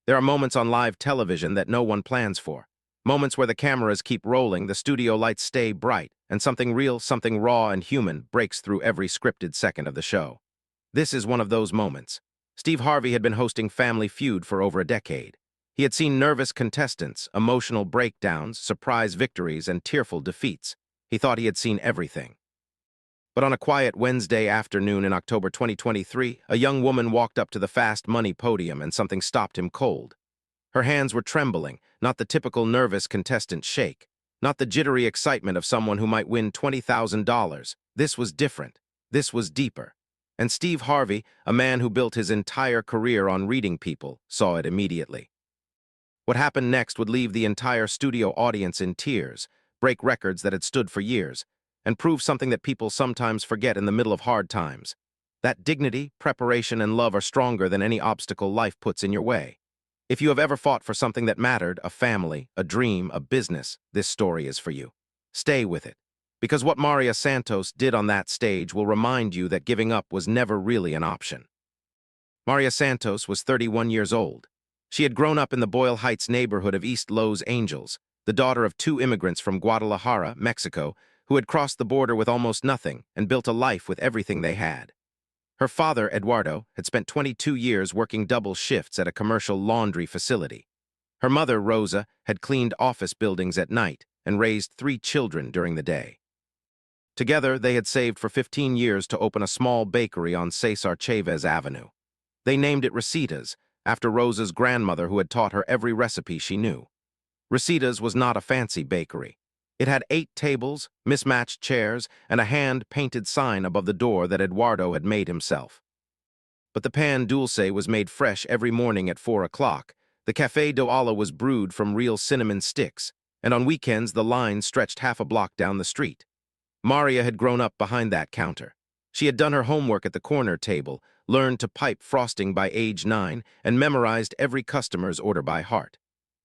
There are moments on live television that no one plans for. Moments where the cameras keep rolling, the studio lights stay bright, and something real, something raw and human breaks through every scripted second of the show. This is one of those moments. Steve Harvey had been hosting Family Feud for over a decade. He had seen nervous contestants, emotional breakdowns, surprise victories, and tearful defeats. He thought he had seen everything. But on a quiet Wednesday afternoon in October 2023, a young woman walked up to the Fast Money podium and something stopped him cold. Her hands were trembling, not the typical nervous contestant shake, not the jittery excitement of someone who might win $20,000. This was different. This was deeper. And Steve Harvey, a man who built his entire career on reading people, saw it immediately. What happened next would leave the entire studio audience in tears, break records that had stood for years, and prove something that people sometimes forget in the middle of hard times. That dignity, preparation, and love are stronger than any obstacle life puts in your way. If you have ever fought for something that mattered, a family, a dream, a business, this story is for you. Stay with it. Because what Maria Santos did on that stage will remind you that giving up was never really an option. Maria Santos was 31 years old. She had grown up in the Boyle Heights neighborhood of East Los Angeles, the daughter of two immigrants from Guadalajara, Mexico, who had crossed the border with almost nothing and built a life with everything they had. Her father, Eduardo, had spent 22 years working double shifts at a commercial laundry facility. Her mother, Rosa, had cleaned office buildings at night and raised 3 children during the day. Together, they had saved for 15 years to open a small bakery on Cesar Chavez Avenue. They named it Receita's, after Rosa's grandmother who had taught her every recipe she knew. Receita's was not a fancy bakery. It had 8 tables, mismatched chairs, and a hand-painted sign above the door that Eduardo had made himself. But the pan dulce was made fresh every morning at 4 o'clock. The café do alla was brewed from real cinnamon sticks, and on weekends the line stretched half a block down the street. Maria had grown up behind that counter. She had done her homework at the corner table, learned to pipe frosting by age 9, and memorized every customer's order by heart.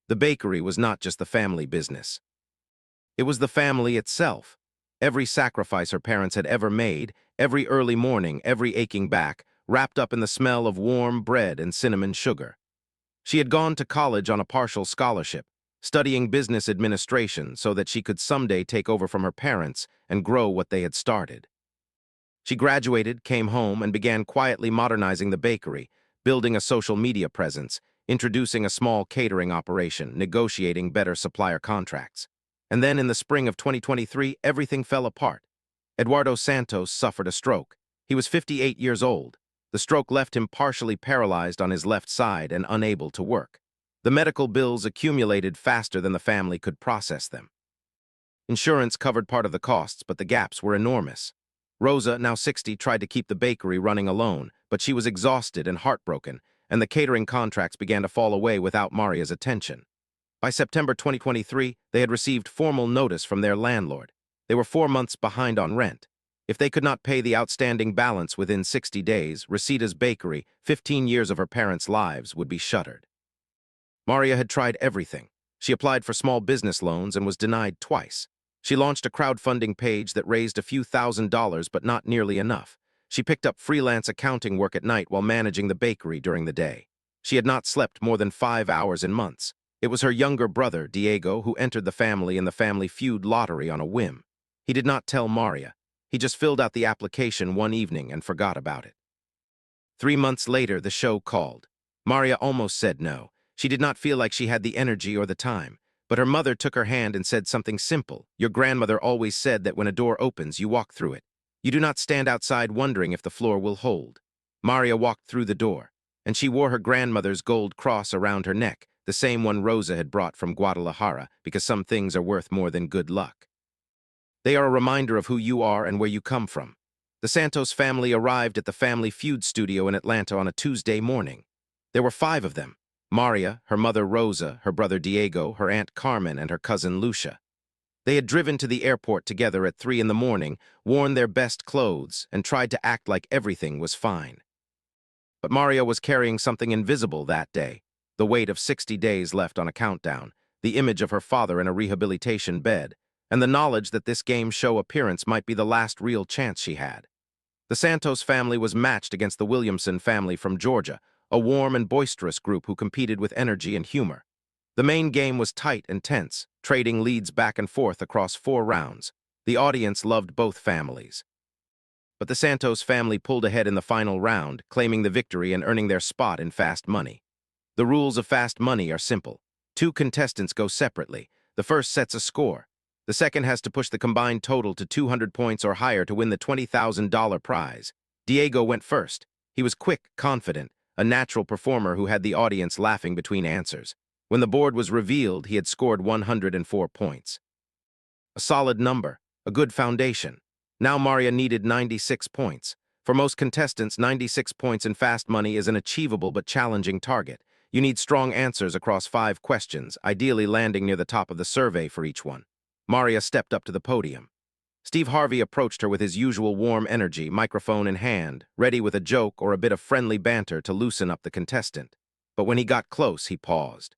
The bakery was not just the family business. It was the family itself. Every sacrifice her parents had ever made, every early morning, every aching back, wrapped up in the smell of warm bread and cinnamon sugar. She had gone to college on a partial scholarship, studying business administration so that she could someday take over from her parents and grow what they had started. She graduated, came home, and began quietly modernizing the bakery, building a social media presence, introducing a small catering operation, negotiating better supplier contracts. And then in the spring of 2023, everything fell apart. Eduardo Santos suffered a stroke. He was 58 years old. The stroke left him partially paralyzed on his left side and unable to work. The medical bills accumulated faster than the family could process them. Insurance covered part of the costs, but the gaps were enormous. Rosa, now 60, tried to keep the bakery running alone, but she was exhausted and heartbroken, and the catering contracts began to fall away without Maria's attention. By September 2023, they had received formal notice from their landlord. They were 4 months behind on rent. If they could not pay the outstanding balance within 60 days, Receita's bakery, 15 years of her parents' lives, would be shuttered. Maria had tried everything. She applied for small business loans and was denied twice. She launched a crowdfunding page that raised a few $1,000s, but not nearly enough. She picked up freelance accounting work at night while managing the bakery during the day. She had not slept more than 5 hours in months. It was her younger brother, Diego, who entered the family in the Family Feud lottery on a whim. He did not tell Maria. He just filled out the application one evening and forgot about it. 3 months later, the show called. Maria almost said no. She did not feel like she had the energy or the time. But her mother took her hand and said something simple. Your grandmother always said that when a door opens, you walk through it. You do not stand outside wondering if the floor will hold. Maria walked through the door, and she wore her grandmother's gold cross around her neck, the same one Rosa had brought from Guadalajara, because some things are worth more than good luck. They are a reminder of who you are and where you come from. The Santos family arrived at the Family Feud studio in Atlanta on a Tuesday morning. There were 5 of them: Maria, her mother Rosa, her brother Diego, her aunt Carmen, and her cousin Lucia. They had driven to the airport together at 3 in the morning, worn their best clothes, and tried to act like everything was fine. But Maria was carrying something invisible that day, the weight of 60 days left on a countdown, the image of her father in a rehabilitation bed, and the knowledge that this game show appearance might be the last real chance she had. The Santos family was matched against the Williamson family from Georgia, a warm and boisterous group who competed with energy and humor. The main game was tight and tense, trading leads back and forth across 4 rounds. The audience loved both families. But the Santos family pulled ahead in the final round, claiming the victory and earning their spot in Fast Money. The rules of Fast Money are simple. 2 contestants go separately. The first sets a score. The second has to push the combined total to 200 points or higher to win the $20,000 prize. Diego went first. He was quick, confident, a natural performer who had the audience laughing between answers. When the board was revealed, he had scored 104 points. A solid number, a good foundation. Now Maria needed 96 points. For most contestants, 96 points in Fast Money is an achievable but challenging target. You need strong answers across 5 questions, ideally landing near the top of the survey for each one. Maria stepped up to the podium. Steve Harvey approached her with his usual warm energy, microphone in hand, ready with a joke or a bit of friendly banter to loosen up the contestant. But when he got close, he paused.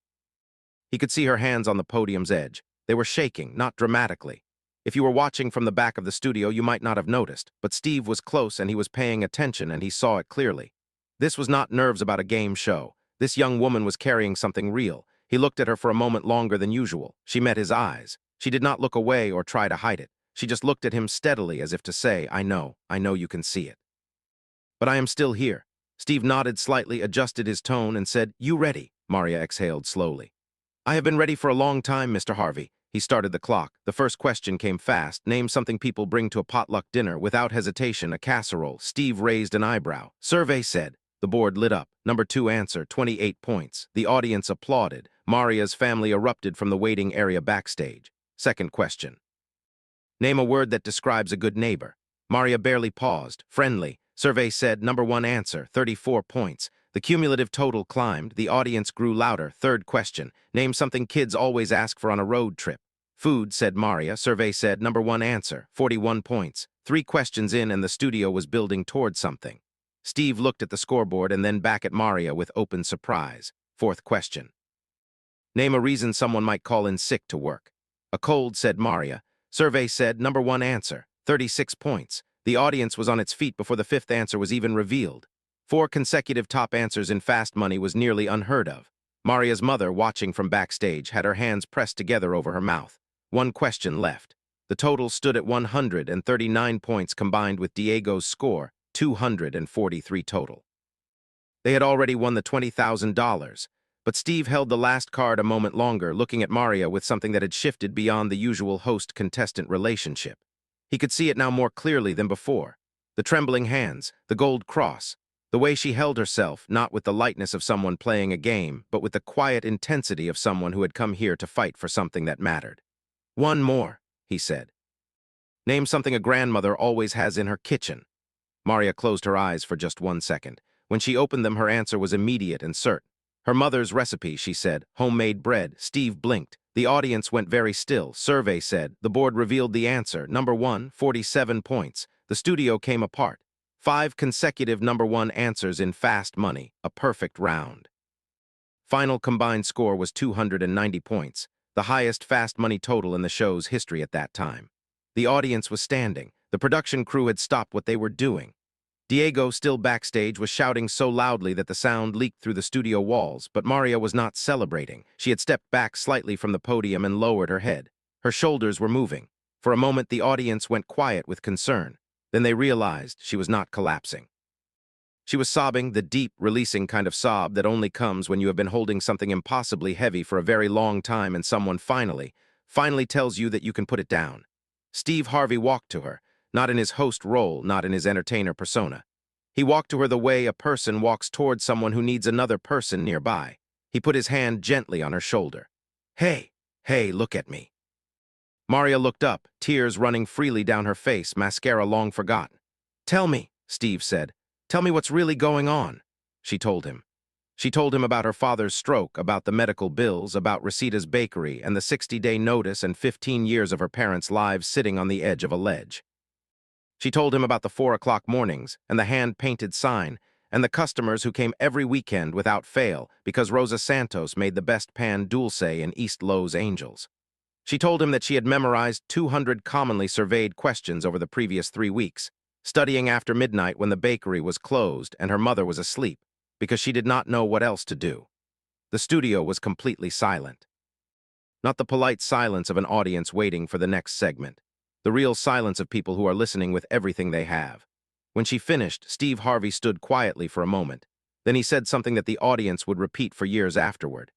He could see her hands on the podium's edge. They were shaking, not dramatically. If you were watching from the back of the studio, you might not have noticed, but Steve was close and he was paying attention and he saw it clearly. This was not nerves about a game show. This young woman was carrying something real. He looked at her for a moment longer than usual. She met his eyes. She did not look away or try to hide it. She just looked at him steadily as if to say, I know you can see it. But I am still here. Steve nodded slightly, adjusted his tone, and said, You ready? Maria exhaled slowly. I have been ready for a long time, Mr. Harvey. He started the clock. The first question came fast. Name something people bring to a potluck dinner. Without hesitation, a casserole. Steve raised an eyebrow. Survey said. The board lit up. Number 2 answer, 28 points. The audience applauded. Maria's family erupted from the waiting area backstage. Second question. Name a word that describes a good neighbor. Maria barely paused. Friendly. Survey said. Number 1 answer, 34 points. The cumulative total climbed. The audience grew louder. Third question. Name something kids always ask for on a road trip. Food, said Maria. Survey said. Number 1 answer, 41 points. 3 questions in and the studio was building toward something. Steve looked at the scoreboard and then back at Maria with open surprise. Fourth question. Name a reason someone might call in sick to work. A cold, said Maria. Survey said. Number 1 answer, 36 points. The audience was on its feet before the 5th answer was even revealed. 4 consecutive top answers in Fast Money was nearly unheard of. Maria's mother, watching from backstage, had her hands pressed together over her mouth. 1 question left. The total stood at 139 points combined with Diego's score, 243 total. They had already won the $20,000, but Steve held the last card a moment longer, looking at Maria with something that had shifted beyond the usual host-contestant relationship. He could see it now more clearly than before. The trembling hands, the gold cross, the way she held herself, not with the lightness of someone playing a game, but with the quiet intensity of someone who had come here to fight for something that mattered. One more, he said. Name something a grandmother always has in her kitchen. Maria closed her eyes for just 1 second. When she opened them, her answer was immediate and certain. Her mother's recipe, she said. Homemade bread. Steve blinked. The audience went very still. Survey said. The board revealed the answer. Number 1, 47 points. The studio came apart. 5 consecutive number 1 answers in Fast Money, a perfect round. Final combined score was 290 points, the highest Fast Money total in the show's history at that time. The audience was standing. The production crew had stopped what they were doing. Diego, still backstage, was shouting so loudly that the sound leaked through the studio walls, but Maria was not celebrating. She had stepped back slightly from the podium and lowered her head. Her shoulders were moving. For a moment, the audience went quiet with concern. Then they realized she was not collapsing. She was sobbing, the deep, releasing kind of sob that only comes when you have been holding something impossibly heavy for a very long time and someone finally tells you that you can put it down. Steve Harvey walked to her, not in his host role, not in his entertainer persona. He walked to her the way a person walks towards someone who needs another person nearby. He put his hand gently on her shoulder. Hey, look at me. Maria looked up, tears running freely down her face, mascara long forgotten. Tell me, Steve said. Tell me what's really going on. She told him. She told him about her father's stroke, about the medical bills, about Rosita's bakery, and the 60-day notice and 15 years of her parents' lives sitting on the edge of a ledge. She told him about the 4 o'clock mornings, and the hand-painted sign, and the customers who came every weekend without fail because Rosa Santos made the best pan dulce in East Los Angeles. She told him that she had memorized 200 commonly surveyed questions over the previous 3 weeks, studying after midnight when the bakery was closed and her mother was asleep. because she did not know what else to do. The studio was completely silent. Not the polite silence of an audience waiting for the next segment. The real silence of people who are listening with everything they have. When she finished, Steve Harvey stood quietly for a moment. Then he said something that the audience would repeat for years afterward.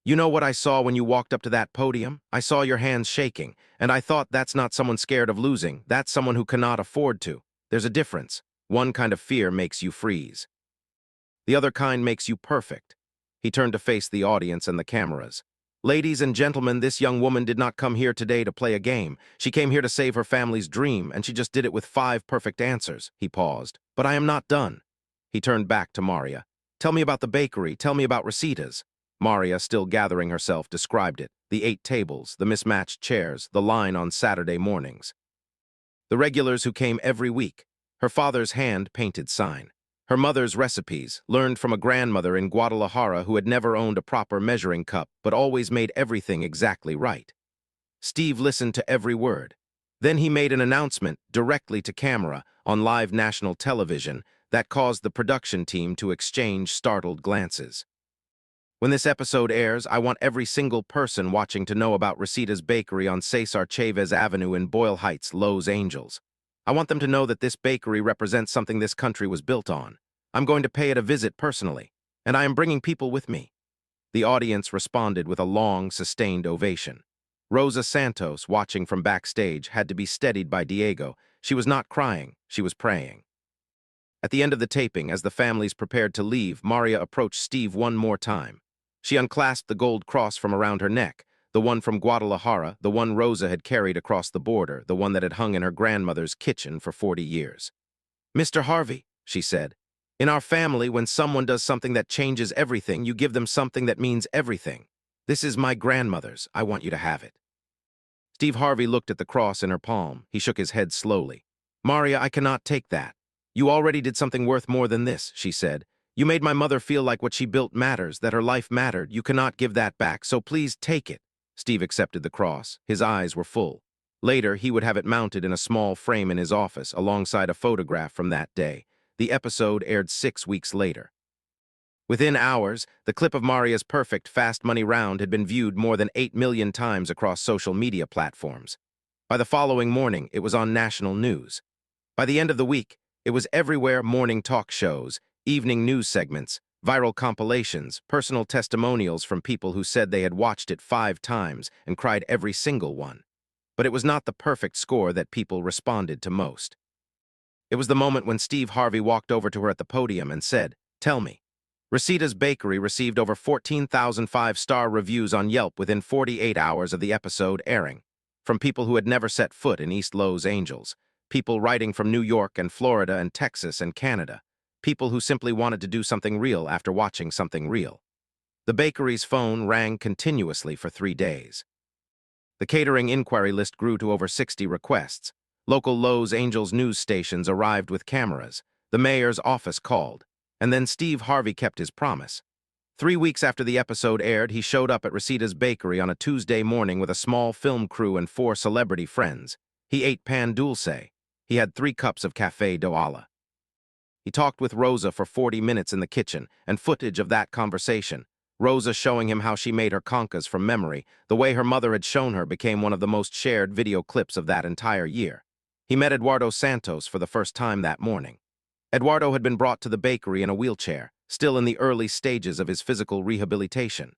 "You know what I saw when you walked up to that podium? I saw your hands shaking, and I thought that's not someone scared of losing, that's someone who cannot afford to. There's a difference. One kind of fear makes you freeze. The other kind makes you perfect." He turned to face the audience and the cameras. "Ladies and gentlemen, this young woman did not come here today to play a game. She came here to save her family's dream, and she just did it with 5 perfect answers." He paused. "But I am not done." He turned back to Maria. "Tell me about the bakery. Tell me about Rosita's." Maria, still gathering herself, described it. The 8 tables, the mismatched chairs, the line on Saturday mornings. The regulars who came every week. Her father's hand-painted sign. Her mother's recipes, learned from a grandmother in Guadalajara who had never owned a proper measuring cup but always made everything exactly right. Steve listened to every word. Then he made an announcement directly to camera on live national television that caused the production team to exchange startled glances. "When this episode airs, I want every single person watching to know about Rosita's Bakery on Cesar Chavez Avenue in Boyle Heights, Los Angeles. I want them to know that this bakery represents something this country was built on. I'm going to pay it a visit personally, and I am bringing people with me." The audience responded with a long, sustained ovation. Rosa Santos, watching from backstage, had to be steadied by Diego. She was not crying, she was praying. At the end of the taping, as the families prepared to leave, Maria approached Steve one more time. She unclasped the gold cross from around her neck, the one from Guadalajara, the one Rosa had carried across the border, the one that had hung in her grandmother's kitchen for 40 years. "Mr. Harvey," she said, "in our family, when someone does something that changes everything, you give them something that means everything. This is my grandmother's. I want you to have it." Steve Harvey looked at the cross in her palm. He shook his head slowly. "Maria, I cannot take that. You already did something worth more than this," she said. "You made my mother feel like what she built matters, that her life mattered. You cannot give that back, so please take it." Steve accepted the cross. His eyes were full. Later, he would have it mounted in a small frame in his office, alongside a photograph from that day. The episode aired 6 weeks later. Within hours, the clip of Maria's perfect fast money round had been viewed more than 8 million times across social media platforms. By the following morning, it was on national news. By the end of the week, it was everywhere: morning talk shows, evening news segments, viral compilations, personal testimonials from people who said they had watched it 5 times and cried every single one. But it was not the perfect score that people responded to most. It was the moment when Steve Harvey walked over to her at the podium and said, "Tell me." Rosita's Bakery received over 14,000 5-star reviews on Yelp within 48 hours of the episode airing, from people who had never set foot in East Los Angeles, people writing from New York and Florida and Texas and Canada, people who simply wanted to do something real after watching something real. The bakery's phone rang continuously for 3 days. The catering inquiry list grew to over 60 requests. Local Los Angeles news stations arrived with cameras. The mayor's office called. And then Steve Harvey kept his promise. 3 weeks after the episode aired, he showed up at Rosita's Bakery on a Tuesday morning with a small film crew and 4 celebrity friends. He ate pan dulce. He had 3 cups of café do olla. He talked with Rosa for 40 minutes in the kitchen, and footage of that conversation, Rosa showing him how she made her conchas from memory, the way her mother had shown her, became one of the most shared video clips of that entire year. He met Eduardo Santos for the first time that morning. Eduardo had been brought to the bakery in a wheelchair, still in the early stages of his physical rehabilitation.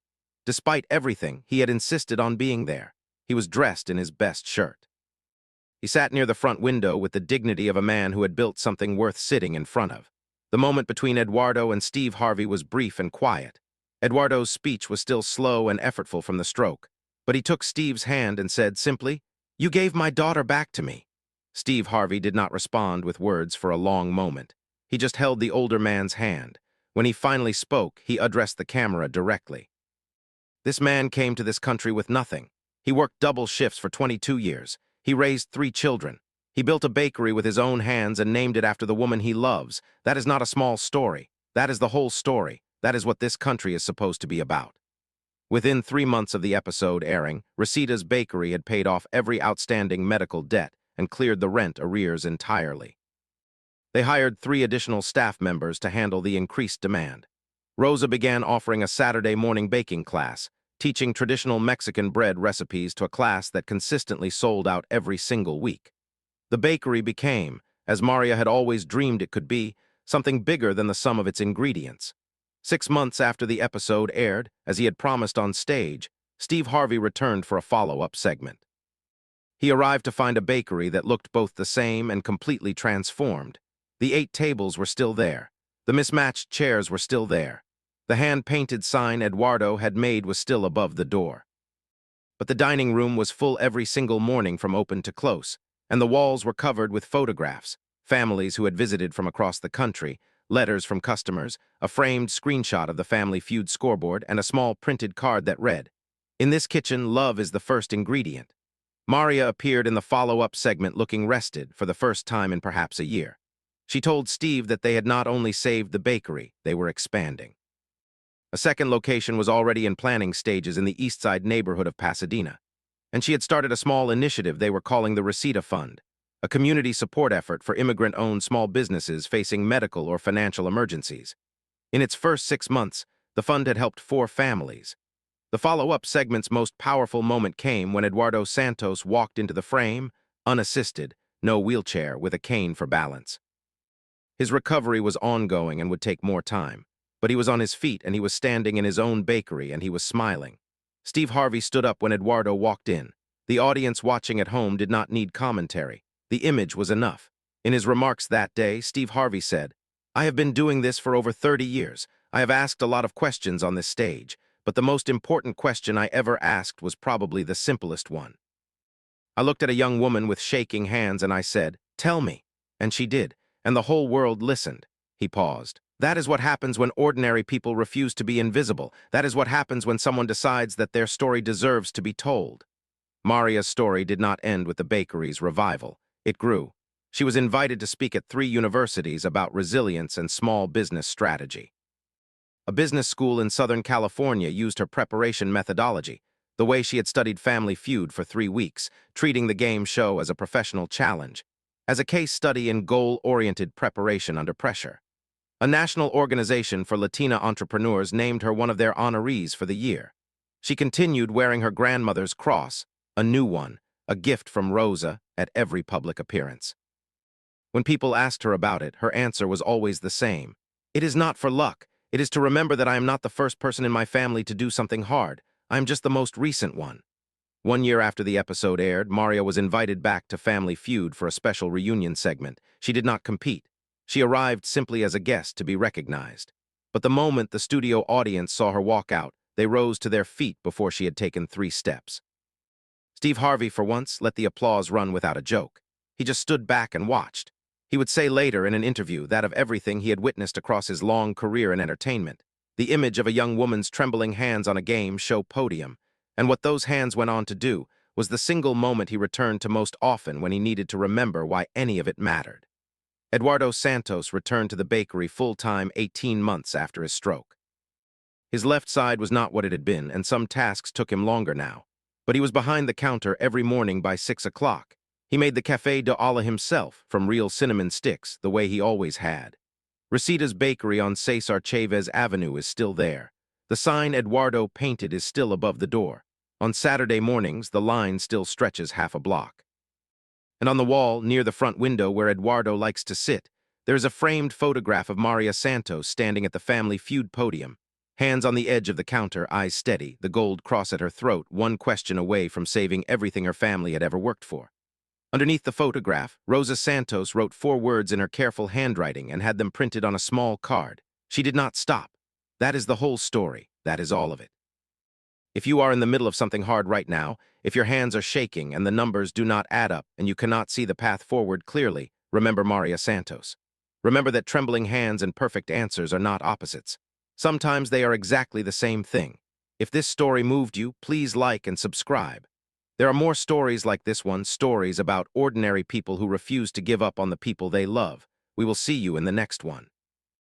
Despite everything, he had insisted on being there. He was dressed in his best shirt. He sat near the front window with the dignity of a man who had built something worth sitting in front of. The moment between Eduardo and Steve Harvey was brief and quiet. Eduardo's speech was still slow and effortful from the stroke, but he took Steve's hand and said simply, "You gave my daughter back to me." Steve Harvey did not respond with words for a long moment. He just held the older man's hand. When he finally spoke, he addressed the camera directly. "This man came to this country with nothing. He worked double shifts for 22 years. He raised 3 children. He built a bakery with his own hands and named it after the woman he loves. That is not a small story. That is the whole story. That is what this country is supposed to be about." Within 3 months of the episode airing, Rosita's Bakery had paid off every outstanding medical debt and cleared the rent arrears entirely. They hired 3 additional staff members to handle the increased demand. Rosa began offering a Saturday morning baking class, teaching traditional Mexican bread recipes to a class that consistently sold out every single week. The bakery became, as Maria had always dreamed it could be, something bigger than the sum of its ingredients. 6 months after the episode aired, as he had promised on stage, Steve Harvey returned for a follow-up segment. He arrived to find a bakery that looked both the same and completely transformed. The 8 tables were still there. The mismatched chairs were still there. The hand-painted sign Eduardo had made was still above the door. But the dining room was full every single morning from open to close, and the walls were covered with photographs, families who had visited from across the country, letters from customers, a framed screenshot of the Family Feud scoreboard, and a small printed card that read, "In this kitchen, love is the first ingredient." Maria appeared in the follow-up segment looking rested for the first time in perhaps a year. She told Steve that they had not only saved the bakery, they were expanding. A second location was already in planning stages in the East Side neighborhood of Pasadena, and she had started a small initiative they were calling the Reseda Fund, a community support effort for immigrant-owned small businesses facing medical or financial emergencies. In its first 6 months, the fund had helped 4 families. The follow-up segment's most powerful moment came when Eduardo Santos walked into the frame, unassisted, no wheelchair, with a cane for balance. His recovery was ongoing and would take more time. But he was on his feet, and he was standing in his own bakery, and he was smiling. Steve Harvey stood up when Eduardo walked in. The audience watching at home did not need commentary. The image was enough. In his remarks that day, Steve Harvey said, "I have been doing this for over 30 years. I have asked a lot of questions on this stage, but the most important question I ever asked was probably the simplest one. I looked at a young woman with shaking hands and I said, 'Tell me.' And she did, and the whole world listened." He paused. "That is what happens when ordinary people refuse to be invisible. That is what happens when someone decides that their story deserves to be told." Maria's story did not end with the bakery's revival. It grew. She was invited to speak at 3 universities about resilience and small business strategy. A business school in Southern California used her preparation methodology, the way she had studied Family Feud for 3 weeks, treating the game show as a professional challenge, as a case study in goal-oriented preparation under pressure. A national organization for Latina entrepreneurs named her one of their honorees for the year. She continued wearing her grandmother's cross, a new one, a gift from Rosa, at every public appearance. When people asked her about it, her answer was always the same. "It is not for luck. It is to remember that I am not the first person in my family to do something hard. I am just the most recent one." 1 year after the episode aired, Maria was invited back to Family Feud for a special reunion segment. She did not compete. She arrived simply as a guest to be recognized. But the moment the studio audience saw her walk out, they rose to their feet before she had taken 3 steps. Steve Harvey, for once, let the applause run without a joke. He just stood back and watched. He would say later in an interview that of everything he had witnessed across his long career in entertainment, the image of a young woman's trembling hands on a game show podium, and what those hands went on to do, was the single moment he returned to most often when he needed to remember why any of it mattered. Eduardo Santos returned to the bakery full-time 18 months after his stroke. His left side was not what it had been, and some tasks took him longer now. But he was behind the counter every morning by 6 o'clock. He made the café de olla himself, from real cinnamon sticks, the way he always had. Reseda's bakery on Cesar Chavez Avenue is still there. The sign Eduardo painted is still above the door. On Saturday mornings, the line still stretches half a block. And on the wall, near the front window where Eduardo likes to sit, there is a framed photograph of Maria Santos standing at the Family Feud podium, hands on the edge of the counter, eyes steady, the gold cross at her throat, one question away from saving everything her family had ever worked for. Underneath the photograph, Rosa Santos wrote 4 words in her careful handwriting and had them printed on a small card. She did not stop. That is the whole story. That is all of it. If you are in the middle of something hard right now, if your hands are shaking and the numbers do not add up and you cannot see the path forward clearly, remember Maria Santos. Remember that trembling hands and perfect answers are not opposites. Sometimes they are exactly the same thing. If this story moved you, please like and subscribe. There are more stories like this one, stories about ordinary people who refuse to give up on the people they love. We will see you in the next one.